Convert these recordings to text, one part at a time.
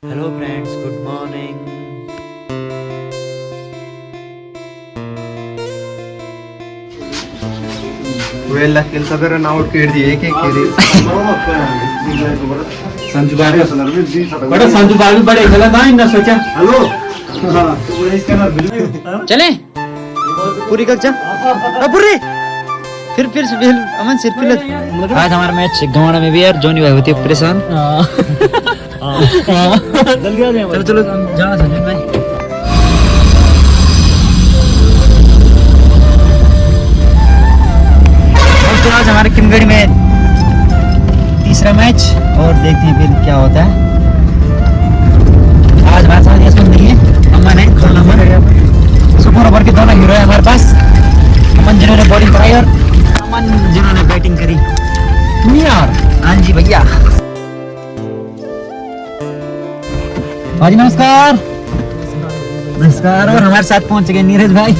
Hello friends, good morning. Well ಕೆಲಸ ಬೇರೆ ನಾವು ಕೇಳಿದ್ವಿ ಏಕೆ ಕೇಳಿ संजू बारे बड़ा संजू बारे बड़े गलत ना इतना सोचा हेलो चले पूरी कक्षा पूरी फिर अमन सिर पिल आज हमारा मैच गंवाड़ा में भी है और जोनी भाई होती है परेशान। जल्दी आ जाए, चलो जाना संजू भाई। दोस्तों आज हमारे किमगढ़ में तीसरा मैच और देखते हैं फिर क्या होता है। आज हमारे साथ यशवंत नहीं है, अमन है, दो नंबर सुपर ओवर के दोनों हीरो है हमारे पास। अमन जिन्होंने बॉलिंग कराई और अमन जिन्होंने बैटिंग करी। यार हाँ जी भैया, भाजी नमस्कार। नमस्कार। और हमारे साथ पहुंच गए नीरज भाई।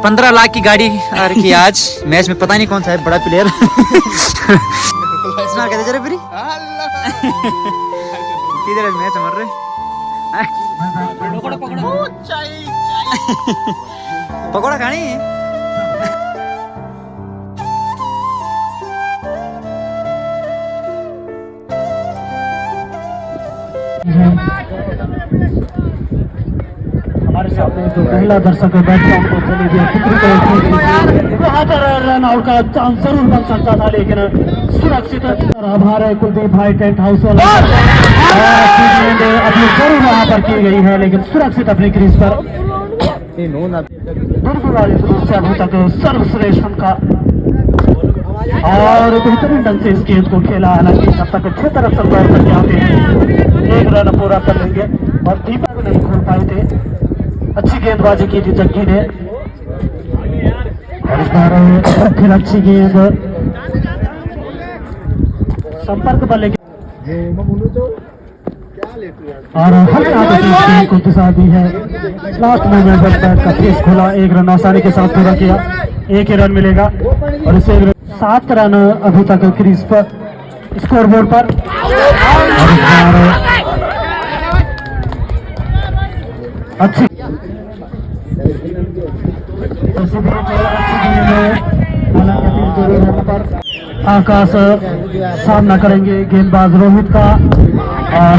$15 लाख की गाड़ी आ रखी है आज मैच में, पता नहीं कौन सा है बड़ा प्लेयर। सुना कहते जरा फिर किधर है मैच हमारे पकौड़ा खानी है। हमारे सामने जो पहला दर्शक है बैठा उनको चले गया कितनी वहाँ पर रन आउट का चांस जरूर बन सकता था, लेकिन सुरक्षित आभार है कुलदीप भाई टेंट हाउस वाला। अपनी जरूर वहाँ पर की गई है, लेकिन सुरक्षित अपनी क्रीज पर बिल्कुल वाली से अभी तक सर्वश्रेष्ठ उनका और बेहतरीन ढंग से इस गेंद को खेला। हालांकि जब तक 6 तरफ से दौड़ करके आते हैं 1 रन पूरा कर लेंगे और दीपक नहीं खोल पाए थे। अच्छी गेंदबाजी की थी जग्गी ने और इस बार फिर अच्छी गेंद संपर्क पर लेके और हल्का गेंद को दिशा दी है। लास्ट मोमेंट पर बैट का फेस खोला, 1 रन आसानी के साथ पूरा किया, 1 ही रन मिलेगा और इससे 7 रन अभी तक क्रीज पर स्कोर बोर्ड पर। और इस बार अच्छी आकाश सामना करेंगे गेंदबाज रोहित का और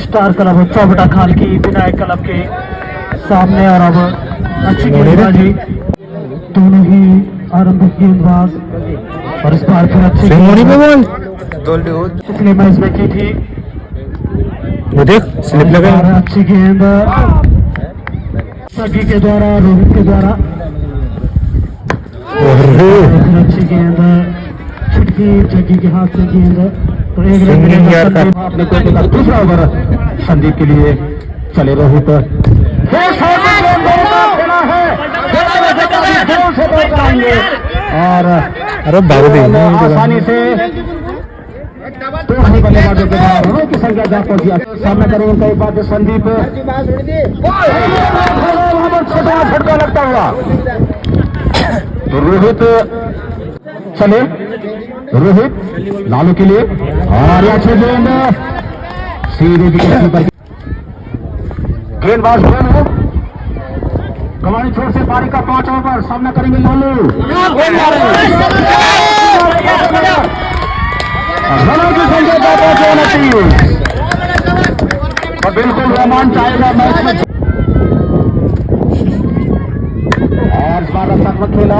स्टार क्लब चौबटा खान की विनायक क्लब के सामने। और अब अच्छी गेंदबाजी दोनों ही आरंभिक गेंदबाज और इस बार फिर अच्छी पिछले मैच में की थी वो देख स्लिप लगा। अच्छी गेंद सगी के द्वारा रोहित के द्वारा अच्छी गेंद छिटकी जग्गी के हाथ से गेंद तो 1 रन आपने कोई दूसरा ओवर संदीप के लिए चले रोहित और अरे आसानी से बल्लेबाजों के बाद की संख्या जा पहुंची। सामना करेंगे कई बार संदीप छोटा झटका लगता हुआ तो रोहित चले, रोहित लालू के लिए और अच्छे गेंद सीधे गेंदबाज कमानी छोर से पारी का 5 ओवर सामना करेंगे लालू और बिल्कुल रोमांच आएगा मैच में। और इस बार रक्षात्मक खेला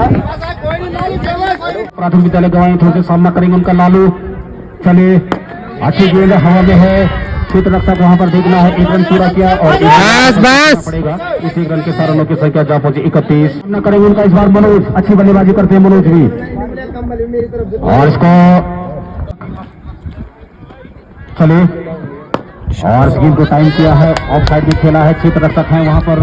प्राथमिक विद्यालय गवाई थोड़े से सामना करेंगे उनका लालू। चले अच्छी गेंद हवा में है, क्षेत्र रक्षक वहां पर देखना है, 1 रन पूरा किया और बस पड़ेगा इस 1 रन के 4 रनों की संख्या जहां पहुंची 31। सामना करेंगे उनका इस बार मनोज, अच्छी बल्लेबाजी करते हैं मनोज भी, और इसको चले और इस गेंद को टाइम किया है, ऑफ साइड भी खेला है, क्षेत्र रक्षक है वहां पर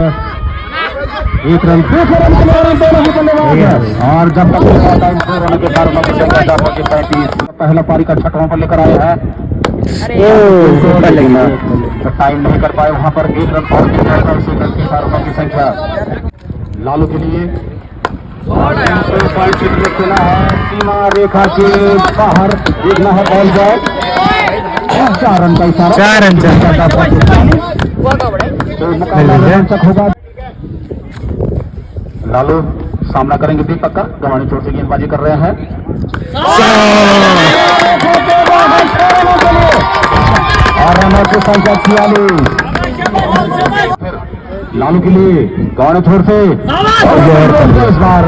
1 रन, दूसरे रन के लिए दोनों ही बल्लेबाज, और जब तक टाइम 2 रन के 4 रनों की संख्या जहां पहुंची 35। पहला पारी का छठवां पर लेकर आया है, टाइम नहीं कर पाए वहां पर 1 रन और मिल जाएगा, इसी रन के 4 रनों की संख्या लालू के लिए। खेला है सीमा रेखा के बाहर, देखना है बॉल जाए, 4 रन का इशारा, 4 रन रोमांचक होगा। लालू सामना करेंगे दीपक का, गंवानी चोट से गेंदबाजी कर रहे हैं, और रनों की संख्या 46 लालू के लिए गंवानी छोड़ से, इस बार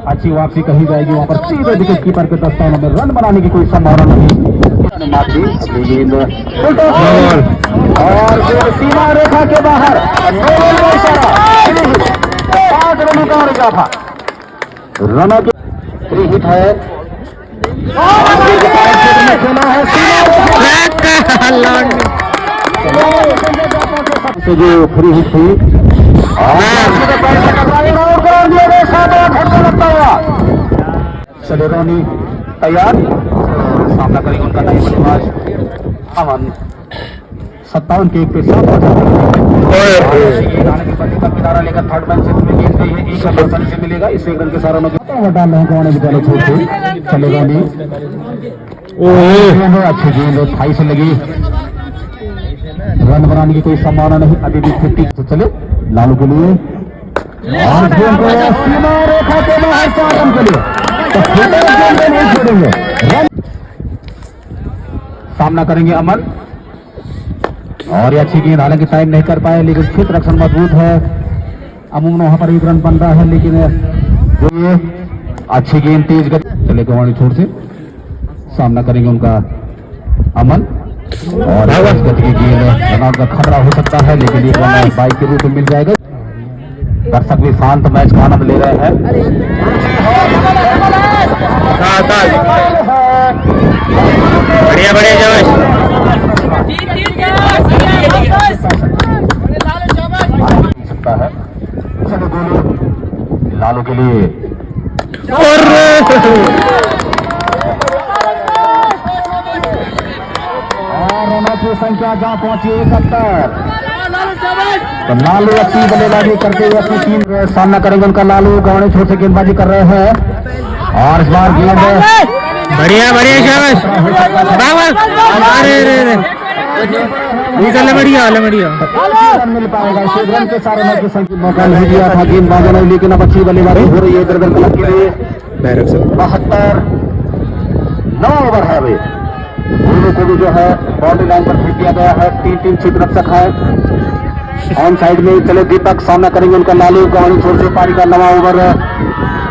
अच्छी वापसी कही जाएगी, वहां पर सीधे विकेट कीपर के दस्तानों में रन बनाने की कोई संभावना नहीं, गेंद और सीमा रेखा के बाहर 5 रनों का और इजाफा, रनों की 3 हिट है, जो फ्री हिट थी चले रोनी तैयार, सामना करेंगे उनका टाइम बल्लेबाज अमन, 57 के 1 पे 7 किनारा लेकर थर्ड मैन से गेंद गई है, 1 रन से मिलेगा, इस 1 रन के 4 रनों के डाल रहे हैं गंवाने विद्यालय छोड़ के, चले रोनी अच्छी गेंद 28 से लगी, रन बनाने की कोई संभावना नहीं, अभी भी 50 तो चले लालू के लिए, और सीमा रेखा के बाहर 4 रन के लिए, तो नहीं छोड़ेंगे, सामना करेंगे अमन, और ये अच्छी गेंद, हालांकि टाइम नहीं कर पाए, लेकिन क्षेत्र रक्षण मजबूत है, अमूमन वहां पर 1 रन बन रहा है, लेकिन ये अच्छी गेंद तेज गति, चले गंवानी छोड़ से सामना करेंगे उनका अमन, और इस गति की गेंद रनआउट का खतरा हो सकता है, लेकिन ये रन बाइक के रूप में मिल जाएगा। दर्शक भी शांत मैच का आनंद ले रहे हैं, बढ़िया बढ़िया शाबाश, सकता है, चलो दोनों लालू के लिए, और रनों की संख्या जहां पहुंची 71, तो लालू अच्छी बल्लेबाजी करते हुए अपनी टीम सामना करेंगे उनका लालू, गंवानी छोड़ से गेंदबाजी कर रहे हैं, और इस बार गेंद बढ़िया बढ़िया शाबाश, बढ़िया रन मिल पाएगा, इस 1 रन के 4 रनों की संख्या मौका नहीं दिया था गेंदबाजों ने, लेकिन अब अच्छी बल्लेबाजी हो रही है इधर क्लब के लिए। 72 9 ओवर है अभी, दोनों को भी जो है बाउंड्री लाइन पर फिट किया गया है, 3 क्षेत्र रक्षक है, ऑन साइड में चले दीपक, सामना करेंगे उनका लालू, गंवानी छोड़ से पारी का 9वां ओवर,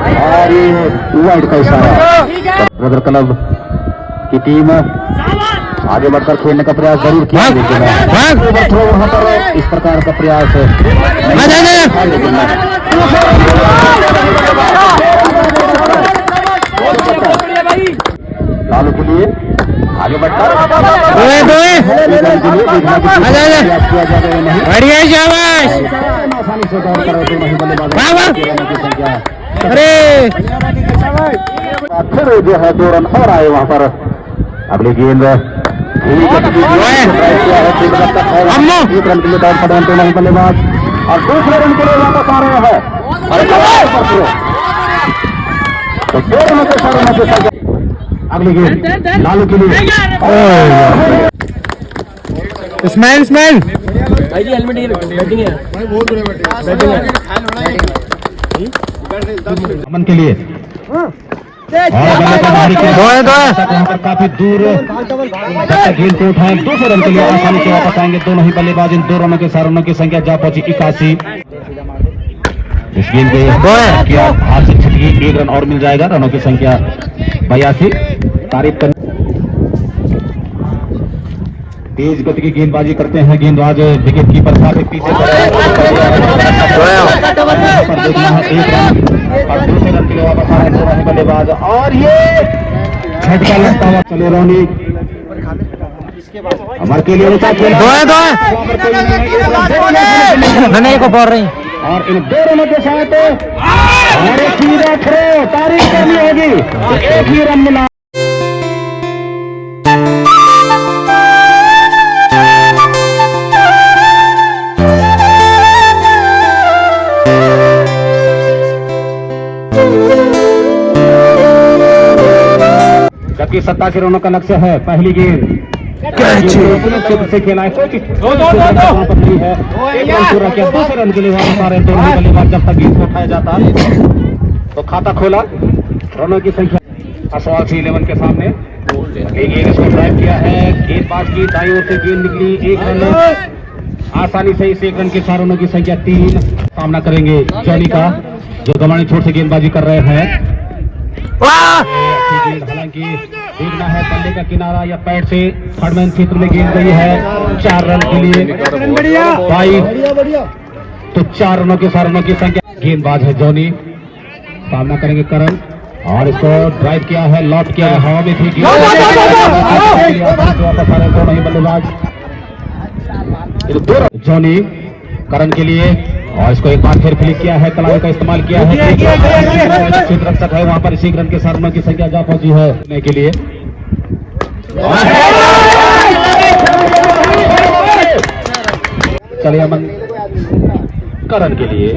और ये वाइड का इशारा, ब्रदर क्लब की टीम आगे बढ़कर खेलने का प्रयास जरूर किया, लेकिन थ्रो वहां पर इस प्रकार का प्रयास लालू के लिए आगे बढ़कर बढ़िया शाबाश, आसानी से दौड़ कर नहीं बल्लेबाज अरे फिर जो है 2 रन और आए वहां पर, अगली गेंद 1 रन के लिए दौड़ पड़े नहीं बल्लेबाज, और दूसरे रन के लिए वापस आ रहे हैं, तो 2 रनों के 4 रनों के संख्या, अगली गेंद लालू के लिए, स्माइल स्माइल, अमन के लिए, काफी दूर गेंद को उठाए, 200 रन के लिए आसानी से वापस आएंगे दोनों ही बल्लेबाज, इन 2 रनों के 4 रनों की संख्या जा पहुंची 81। इस गेंद को हाथ से छटकी, 1 रन और मिल जाएगा, रनों की संख्या 82। तारीफ करने तेज गति की गेंदबाजी करते हैं गेंदबाज विकेट कीपर साहब पीछे खड़े हैं। पर देखना है 1 रन और दूसरे रन के लिए वापस आ रहे हैं बल्लेबाज और ये झटका लगता हुआ चले रोनी हमारे के लिए ऊंचा खेल नहीं को बोल रही और इन 2 रनों के साथ और एक सीधा थ्रो तारीफ करनी होगी तो 1 ही रन मिला। जबकि 87 रनों का लक्ष्य है। पहली गेंद क्षेत्र से खेला है कोई वहाँ पर नहीं है। 1 रन पूरा किया दूसरे रन के लिए वापस आ रहे हैं दोनों बल्लेबाज। जब तक गेंद को उठाया जाता तो खाता खोला रनों की संख्या असवाल 11 के सामने गेंद इसको ड्राइव किया है। गेंदबाज की दाईं ओर से गेंद निकली 1 रन आसानी से इस 1 रन के 4 रनों की संख्या 3 सामना करेंगे जॉनी का जो गवानी छोर से गेंदबाजी कर रहे हैं। हालांकि देखना है बल्ले का किनारा या पैड से थर्ड मैन क्षेत्र में गेंद गई है 4 रन के लिए भाई तो 4 रनों के 4 रनों की संख्या। गेंदबाज है जॉनी सामना करेंगे करण और इसको ड्राइव किया है लॉट किया है हवा में थी वापस आ रहे दोनों ही बल्लेबाज। जॉनी करण के लिए और इसको एक बार फिर फ्लिक किया है कलाई का इस्तेमाल किया है क्षेत्र रक्षक है वहां पर इसी रन के 4 रनों की संख्या जा पहुंची है के लिए। चलिए अमन करण के लिए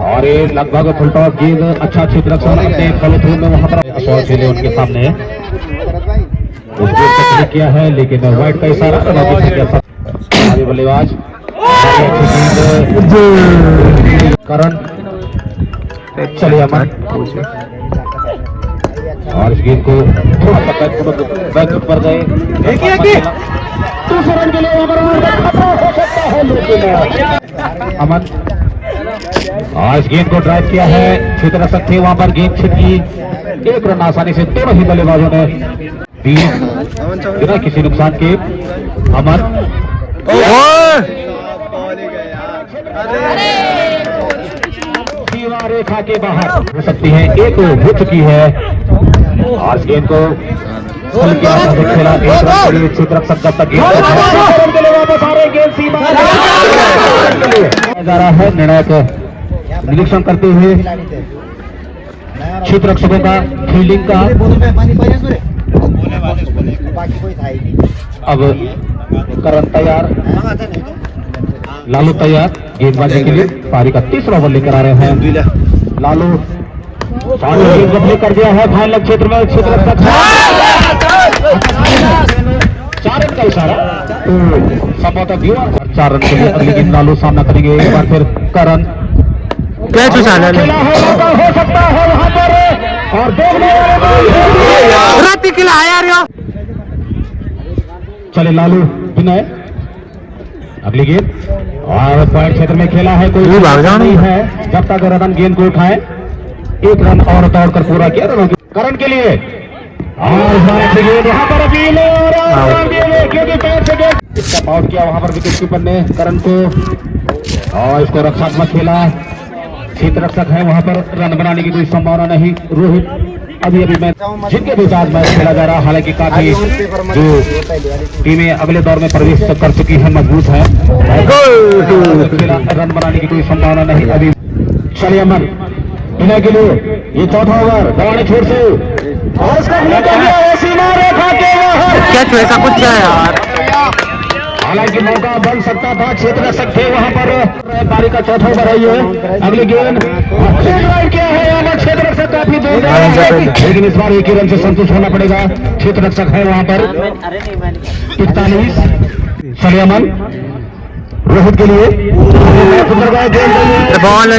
और ये लगभग फुल टॉस गेंद अच्छा क्षेत्र रक्षक फॉलो थ्रू में वहां पर असवाल खेले उनके सामने उस गेंद को फ्लिक किया है लेकिन वाइड का इशारा बल्लेबाज करण। चलिए अमन और इस गेंद को थोड़ा सा बैक पर गए दूसरे रन के लिए हो सकता है लेकिन अमन और इस गेंद को ड्राइव किया है क्षेत्र रक्षक थे वहां पर गेंद छिटकी 1 रन आसानी से दोनों ही बल्लेबाजों ने बिना किसी नुकसान के। अमन सीमा रेखा के बाहर हो सकती है 1 हो चुकी है और इस गेंद को खेला क्षेत्र रक्षक जब तक जा रहा है निर्णायक निरीक्षण करते हुए क्षेत्र रक्षकों का फील्डिंग का। अब करण तैयार लालू तैयार गेंदबाजी के लिए पारी का 3रा ओवर लेकर आ रहे हैं लालू गेंद कर दिया है फाइनल क्षेत्र में क्षेत्र रक्षक 4 रन का इशारा संभवतः 4 रन के लिए अगली गेंद लालू सामना करेंगे एक बार फिर करण कैच उछाला हो सकता है वहां पर और राती किला यार चले लालू विनय अगली गेंद और पॉइंट क्षेत्र में खेला है कोई नहीं है जब तक रतन गेंद को उठाए 1 रन और दौड़कर पूरा किया रनों करण के लिए और गेंद वहां पर अपील इसका आउट किया वहां पर विकेट कीपर ने करण को और इसको रक्षात्मक खेला क्षेत्र रक्षक है वहां पर रन बनाने की कोई संभावना नहीं। रोहित अभी मैच जिनके भी साथ मैच खेला जा रहा हालांकि काफी जो टीमें अगले दौर में प्रवेश कर चुकी है मजबूत है रन बनाने की कोई संभावना नहीं अभी। चलिए अमन विनय के लिए ये 4था ओवर दवाने छोड़ से और कैच ऐसा कुछ क्या है यार हालांकि मौका बन सकता था क्षेत्र रक्षक थे वहां पर पारी का 4था ओवर है ये अगली गेंद क्या है क्षेत्र रक्षक काफी दूर लेकिन इस बार 1 ही रन से संतुष्ट होना पड़ेगा क्षेत्र रक्षक है वहां पर 41। चलिए अमन रोहित के लिए बॉल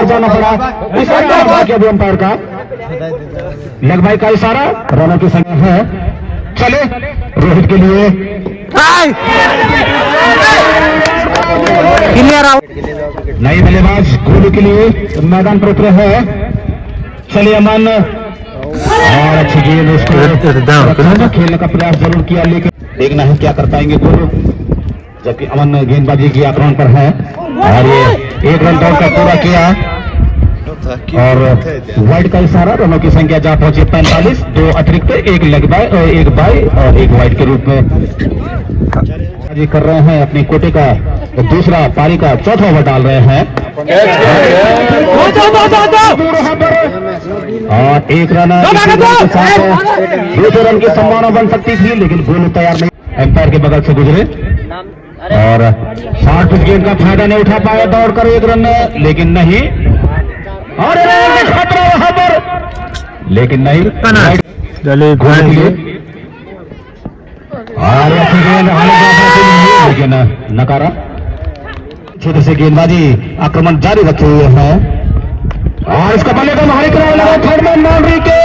जाना पड़ा अंपायर का लेग बाई का इशारा रनों की संख्या है। चले रोहित के लिए नई बल्लेबाज कोहली के लिए मैदान पर उतरे हैं। चलिए अमन और अच्छी गेंद उसको खेलने का प्रयास जरूर किया, लेकिन देखना है क्या कर पाएंगे गुरु, जबकि अमन गेंदबाजी की आक्रमण पर है और ये एक रन दौड़ का पूरा किया और वाइड का इशारा, रनों की संख्या जा पहुंची 45, 2 अतिरिक्त, एक लेग बाय, एक बाय और एक वाइड के रूप में जी कर रहे हैं अपनी कोटे का दूसरा पारी का चौथा ओवर डाल रहे हैं और एक रन दूसरे रन की संभावना बन सकती थी, लेकिन गोल तैयार नहीं, एम्पायर के बगल से गुजरे और शॉर्ट पिच गेंद का फायदा नहीं उठा पाया, दौड़कर एक रन लेकिन नहीं, और खतरा वहां पर लेकिन नहीं, और अच्छी गेंद लेकिन नकारा। छोटे से गेंदबाजी आक्रमण जारी रखे हुए हैं और इसका बल्ले का बाहरी किनारे लगा, थर्ड मैन बाउंड्री के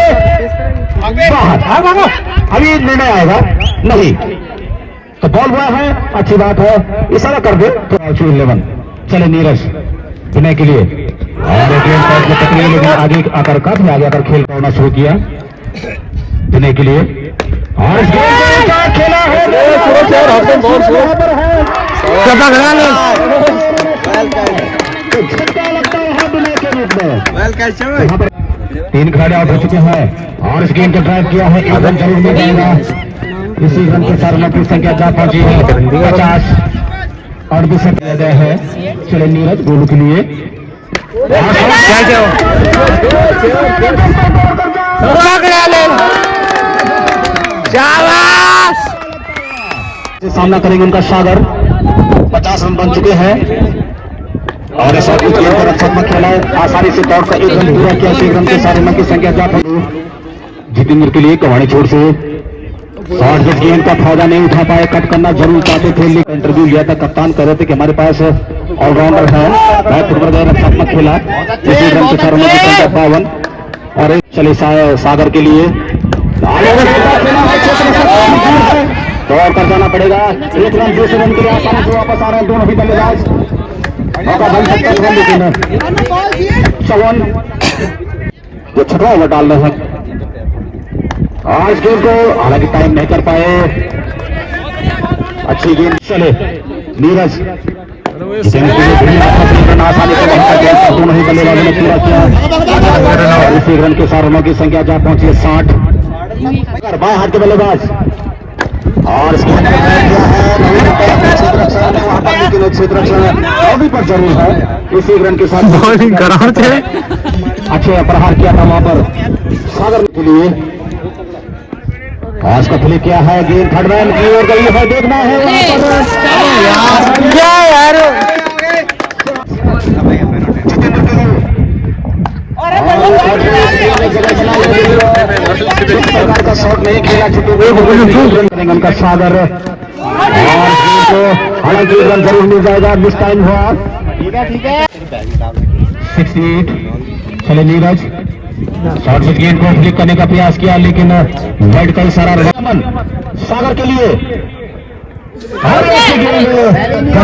बाहर, अभी निर्णय आएगा नहीं तो बॉल बॉय है, अच्छी बात है, इशारा कर दे तो 11 चले नीरज विनय के लिए और गेंद पॉइंट में पकड़ी, लेकिन आगे आकर काफी आगे आकर खेल करना शुरू किया विनय के लिए और इस गेंद को खेला है तीन खिलाड़ी आउट हो चुके हैं और इस गेंद को ड्राइव किया है, एक रन जरूर मिल जाएगा, इसी रन के साथ रनों की संख्या जा पहुंची है 50 और दूसरे दिया गया है, चले नीरज गोलू के लिए सामना करेंगे उनका सागर, 50 रन बन चुके हैं और इस गेंद पर रक्षात्मक खेला है, आसानी से दौड़ का एक रन पूरा किया, एक रन के साथ रनों की संख्या जा पहुंची जितेंद्र के लिए कवाड़ी छोड़ से शॉर्ट पिच गेंद का फायदा नहीं उठा पाए, कट करना जरूर चाहते थे, लेकिन इंटरव्यू लिया था, कप्तान कह रहे थे कि हमारे पास ऑलराउंडर है, बैट फुटबॉल गए रक्षात्मक खेला, इसी रन के साथ रनों की संख्या 52 और चले सागर के लिए दौड़ कर जाना पड़ेगा, एक रन दूसरे रन के लिए आसानी से वापस आ रहे हैं दोनों ही बल्लेबाज, मौका बन सकता है लेकिन चवन जो छठवां ओवर डाल रहे हैं आज गेंद को हालांकि टाइम नहीं कर पाए, अच्छी गेंद चले नीरज आसानी से दोनों ही बल्लेबाजों ने पूरा किया, इसी रन के साथ रनों की संख्या जा पहुंची है 60, बाएं हाथ के बल्लेबाज और इसके क्षेत्र रक्षण पर जरूर है, इसी रन के साथ बॉलिंग करा थे, अच्छे प्रहार किया था वहां पर सागर के लिए, आज का फ्लिक क्या है, गेंद थर्ड मैन की ओर गई है, देखना है यार का शॉट नहीं खेला जितेंद्र उनका सागर और हालांकि रन जरूर मिल जाएगा, मिस टाइम हुआ, ठीक है 68 चले नीरज शॉर्ट पिच गेंद को फ्लिक करने का प्रयास किया, लेकिन वाइड का इशारा रमन सागर के लिए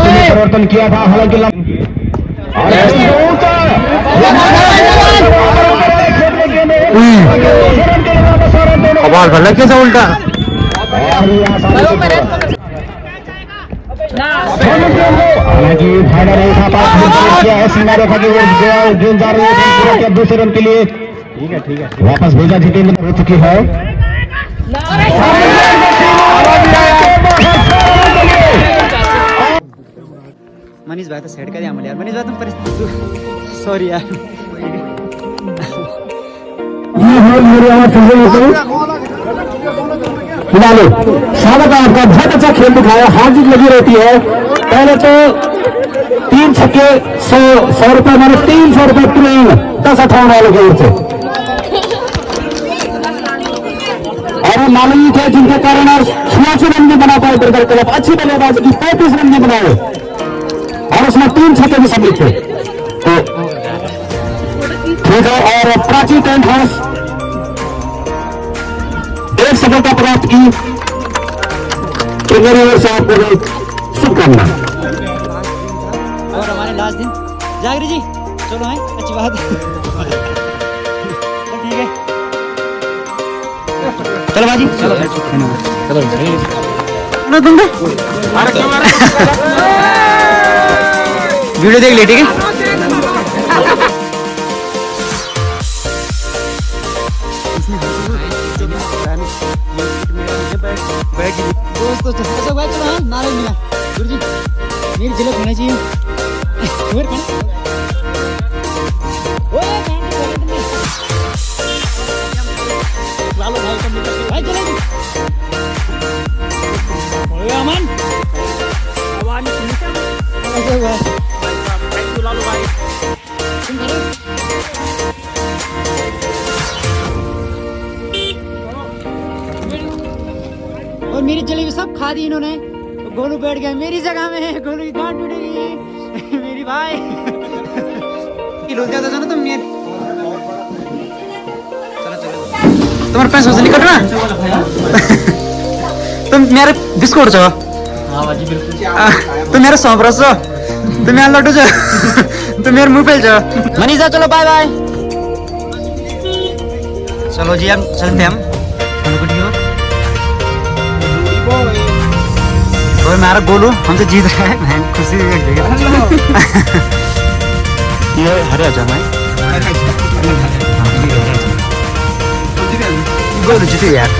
परिवर्तन किया था, हालांकि बॉल भला कैसा उल्टा हालांकि फायदा नहीं उठा पाया, सीमा रेखा की ओर गेंद जा रही है दूसरे रन के लिए, ठीक है वापस भेजा जितेंद्र हो चुकी है, मनीष भाई तो सेट कर आम्हाला यार, मनीष भाई तुम परिस्थिती सॉरी यार फिलहाल स्वागत है आपका, बहुत अच्छा खेल दिखाया, हार जीत लगी रहती है, पहले तो 3 छक्के 100 रुपए माने 300 रुपए ट्रेन 10-58 वालों की ओर से, और मालूम थे जिनके कारण 86 रन भी बना पाए बरगढ़ क्लब, अच्छी बल्लेबाजी की 35 रन भी बनाए और उसमें 3 छक्के भी सम्मिलित थे, तो ठीक है। और प्राची टेंट हाउस एक सफलता प्राप्त की, तो मेरी ओर से आपको शुभकामना। और हमारे लास्ट दिन जागरी जी चलो है अच्छी बात ठीक है चलो बाजी चलो चलो ना तुम वीडियो देख ले ठीक है। दोस्तों ऐसा बात चलो हाँ नाराज मिला गुरुजी मेरी झलक होना चाहिए और कौन ओए लालो भाई कम भाई चलो ओए अमन आवाज सुनता कैसे हुआ थैंक यू लालो भाई तुम करो और मेरी जलेबी सब खा दी इन्होंने। तो गोलू बैठ गया मेरी जगह में, गोलू की गांठ टूटेगी मेरी भाई लो ज्यादा जाना तुम मेरे चलो चलो तुम्हारे पैसे से निकल रहा तुम मेरे बिस्कुट छो तुम मेरे सौंप रस तुम मेरे लड्डू छो तुम मेरे मुंह पे छो मनीषा चलो बाय बाय चलो जी हम चलते हम और मेरा गोलू हम तो जीत रहे हैं मैं खुशी ये हरे जमा गोलू जीते यार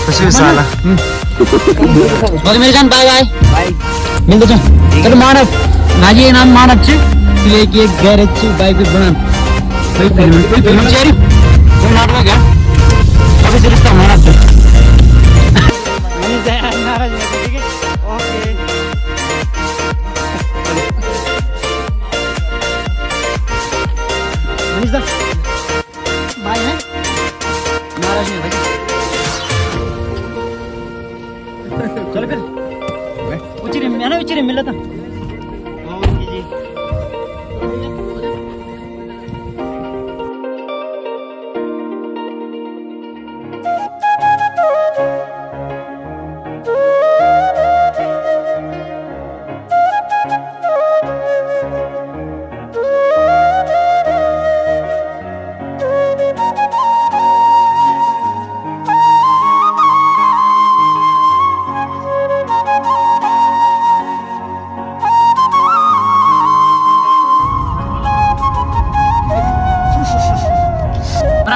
खुशी साला मेरे जान बाय बाय मिलते चलो मानव नाजी नाम मानव छे लेके एक गैरेज छे बाइक बना कोई फिल्म चेरी कोई नाटक है अभी से रिश्ता मानव छे नाराज नहीं ठीक है ओके मनीषा बाय है नाराज नहीं भाई चलो फिर उचिरे मैंने उचिरे मिला था ओके जी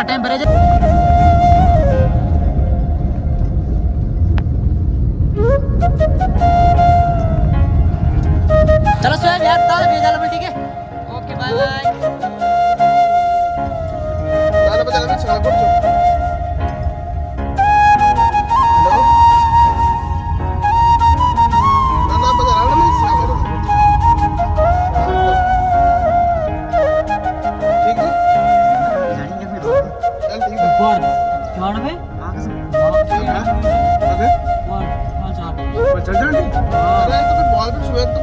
टाइम भरे चलो सोएब यार ताल भेजा लो ठीक है ओके बाय बाय তাহলে বলে আমি ছাড়া করছো হ্যালো না বলে রানা আমি ছাড়া করো ठीक है चल ठीक है ऊपर किवाड़ पे ठीक है ओके ऊपर चल चल चल अरे तो फिर बॉल पे छुए तो